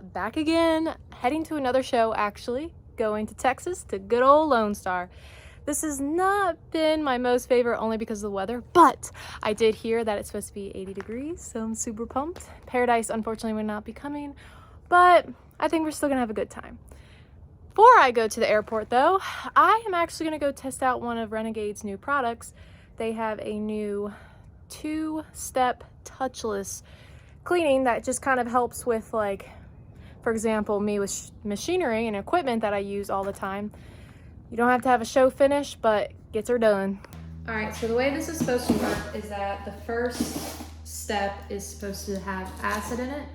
Back again, heading to another show actually, going to Texas to good old Lone Star. This has not been my most favorite only because of the weather, but I did hear that it's supposed to be 80 degrees, so I'm super pumped. Paradise unfortunately will not be coming, but I think we're still gonna have a good time. Before I go to the airport though, I am actually gonna go test out one of Renegade's new products. They have a new 2-step touchless cleaning that just kind of helps with, like, for example, me with machinery and equipment that I use all the time. You don't have to have a show finish, but gets her done. All right, so the way this is supposed to work is that the first step is supposed to have acid in it.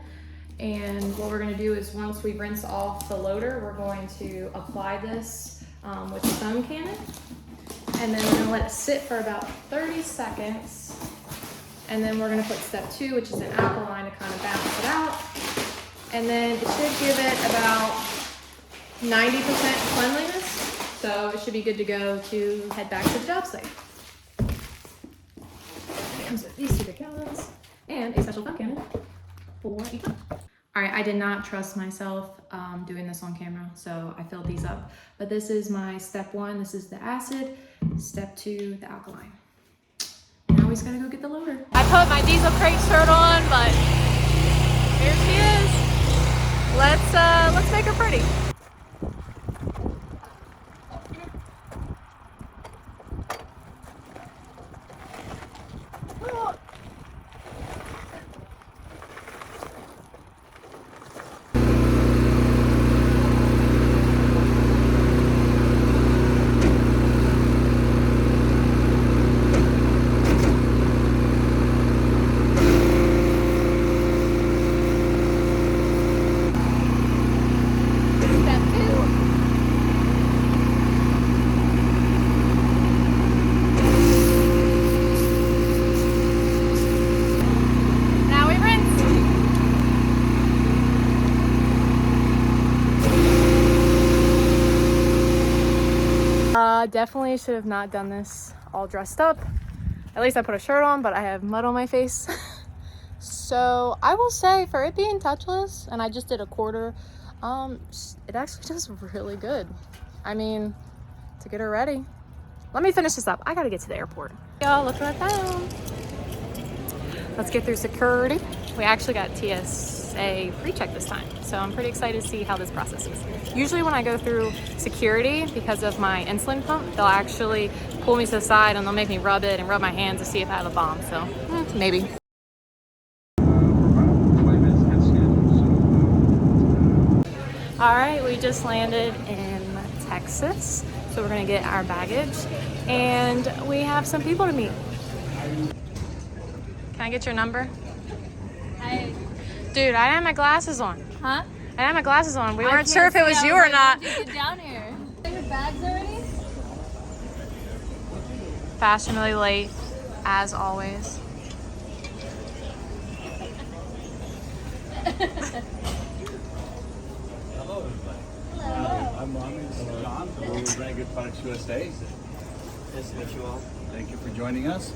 And what we're gonna do is once we rinse off the loader, we're going to apply this with a foam cannon. And then we're gonna let it sit for about 30 seconds. And then we're gonna put step 2, which is an alkaline, to kind of balance it out. And then it should give it about 90% cleanliness. So it should be good to go to head back to the job site. It comes with these 2 big gallons and a special foam cannon for each one. All right, I did not trust myself doing this on camera, so I filled these up. But this is my step 1, this is the acid. Step 2, the alkaline. Now we just gotta go get the loader. I put my diesel crate shirt on, but here she is. Let's make her pretty. Definitely should have not done this all dressed up. At least I put a shirt on, but I have mud on my face. So I will say, for it being touchless, and I just did a quarter, it actually does really good. I mean, to get her ready. Let me finish this up. I gotta get to the airport. Y'all, look what I found. Let's get through security. We actually got TSA pre-check this time, so I'm pretty excited to see how this process is. Usually when I go through security, because of my insulin pump, they'll actually pull me to the side and they'll make me rub it and rub my hands to see if I have a bomb, so maybe. All right, we just landed in Texas, so we're gonna get our baggage and we have some people to meet. Can I get your number? Hi. Dude, I had my glasses on. Huh? I had my glasses on. We weren't sure if it was you or not. Get down here. Are your bags already? Fashionably late, as always. Hello, everybody. Hello. I'm John from Renegade Products USA. Nice to meet you all. Thank you for joining us.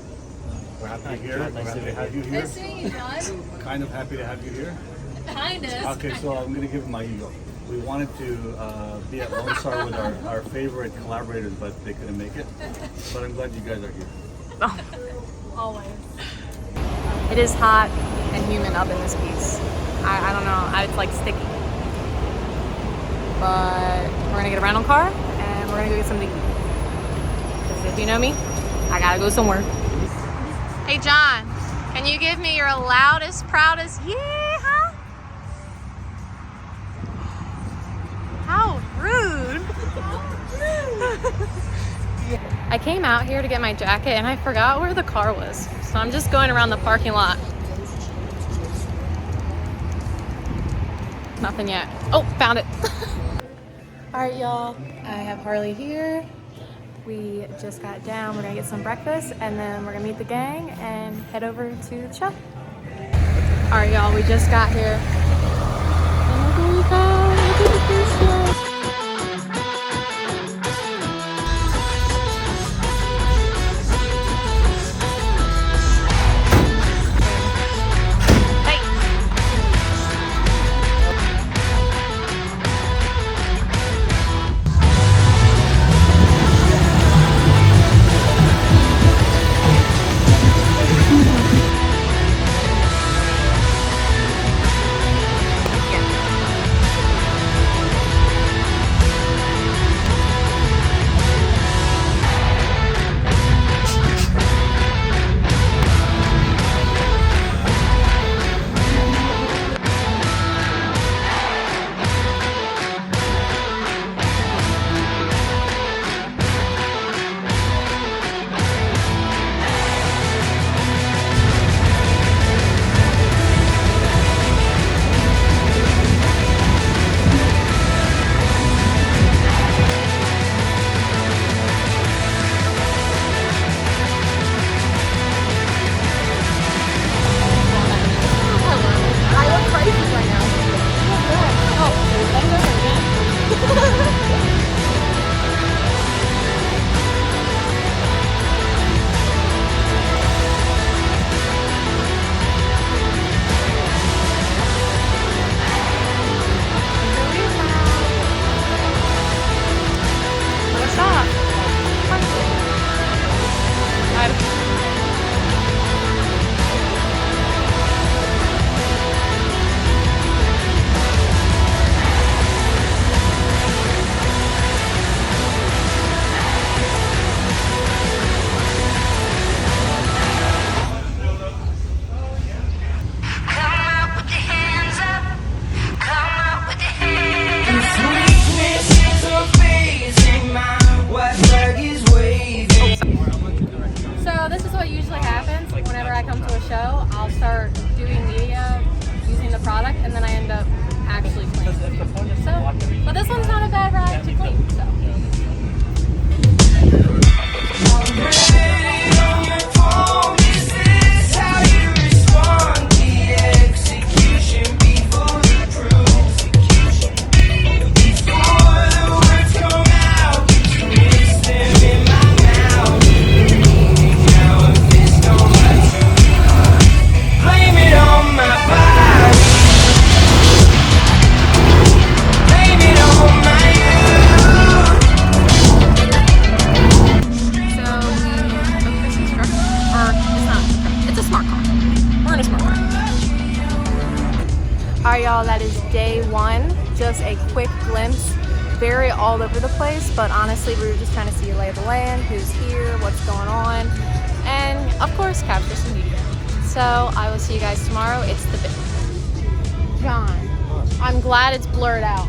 We're happy to hear. We're happy to have you here. Nice meeting you, John. Kind of happy to have you here. Kind of. Okay, so I'm going to give my ego. We wanted to be at Lone Star with our favorite collaborators, but they couldn't make it. But I'm glad you guys are here. Always. It is hot and humid up in this piece. I don't know, it's like sticky. But we're gonna get a rental car and we're gonna go get something to eat. Because if you know me, I gotta go somewhere. Hey John, can you give me your loudest, proudest yeah? How rude. I came out here to get my jacket and I forgot where the car was. So I'm just going around the parking lot. Nothing yet. Oh, found it. All right, y'all. I have Harley here. We just got down. We're gonna get some breakfast and then we're gonna meet the gang and head over to the shop. All right, y'all. We just got here. And look what we found. Look at this one. y'all, that is day 1. Just a quick glimpse. Very all over the place, but honestly, we were just trying to see a lay of the land, who's here, what's going on, and of course, capture some media. So I will see you guys tomorrow. It's the bit. John, I'm glad it's blurred out.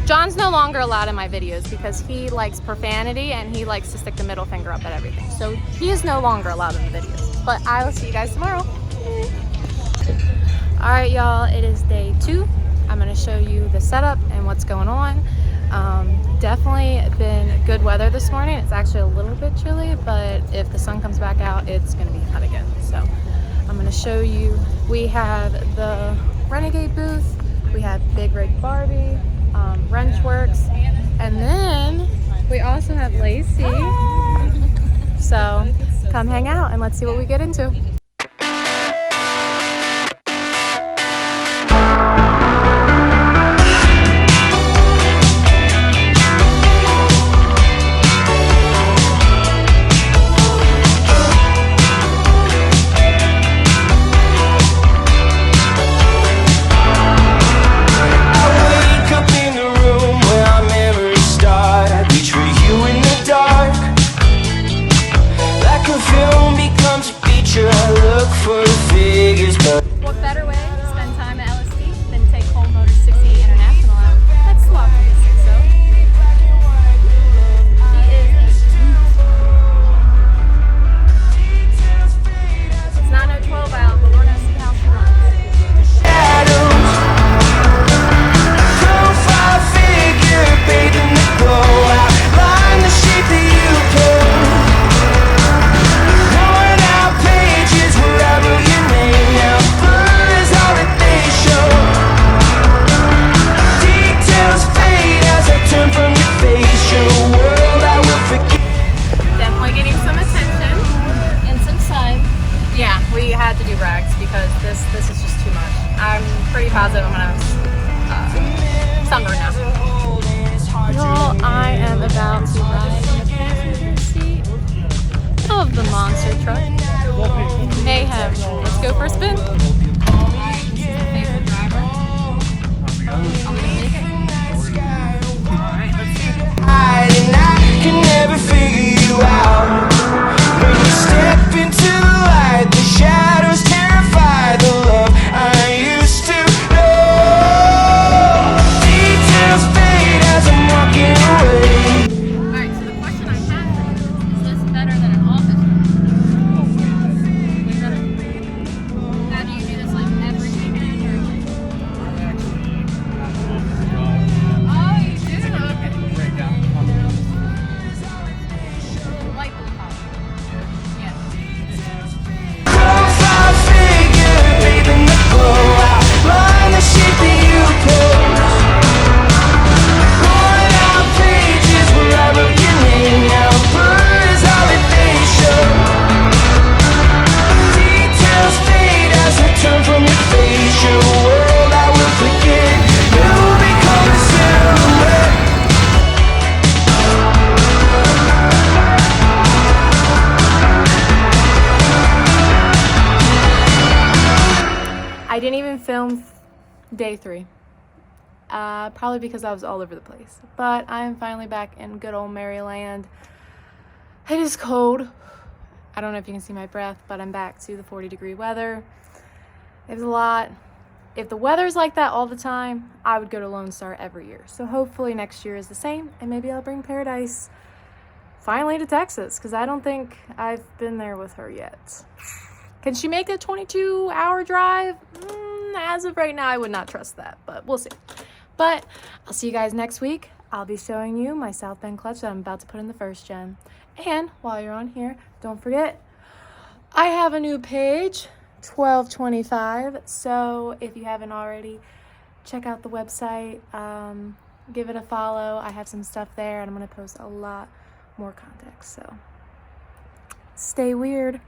John's no longer allowed in my videos because he likes profanity and he likes to stick the middle finger up at everything. So he is no longer allowed in the videos. But I will see you guys tomorrow. All right, y'all, it is day 2. I'm gonna show you the setup and what's going on. Definitely been good weather this morning. It's actually a little bit chilly, but if the sun comes back out, it's gonna be hot again. So I'm gonna show you, we have the Renegade booth, we have Big Rig Barbie, Wrench Works, and then we also have Lacey. So come hang out and let's see what we get into. What better way to spend time at LST than to take Cold Motor's 68 International out? Let's swap to the 60. It's not no 12 out, but we're gonna see how she runs. We had to do rags because this is just too much. I'm pretty positive I'm gonna have sunburn now. Y'all, I am about to ride in the passenger seat of the monster truck. Mayhem. Let's go for a spin. This is the favorite driver. Are we gonna make it? Alright, let's see it. I can never figure you out. When you step into the light, the shadows terrify the love I used to know. Details fade as I'm walking away. Alright, so the question I have for you is this better than an office room? How do you do this like every weekend or? Oh, you do? Okay. Light blue color. Yeah. Profile figure, baby, in the blowout. Line the shape that you pose. Worn out pages where I wrote your name. Now blur is all that they show. Details fade as I turn from your face. Your world I will forget. You become a silhouette. I didn't even film day 3. Probably because I was all over the place. But I am finally back in good old Maryland. It is cold. I don't know if you can see my breath, but I'm back to the 40-degree weather. It was a lot. If the weather's like that all the time, I would go to Lone Star every year. So hopefully next year is the same, and maybe I'll bring Paradise finally to Texas, because I don't think I've been there with her yet. Can she make a 22-hour drive? As of right now, I would not trust that, but we'll see. But I'll see you guys next week. I'll be showing you my South Bend clutch that I'm about to put in the first gen. And while you're on here, don't forget, I have a new page, 1225. So if you haven't already, check out the website, give it a follow. I have some stuff there, and I'm going to post a lot more content. So stay weird.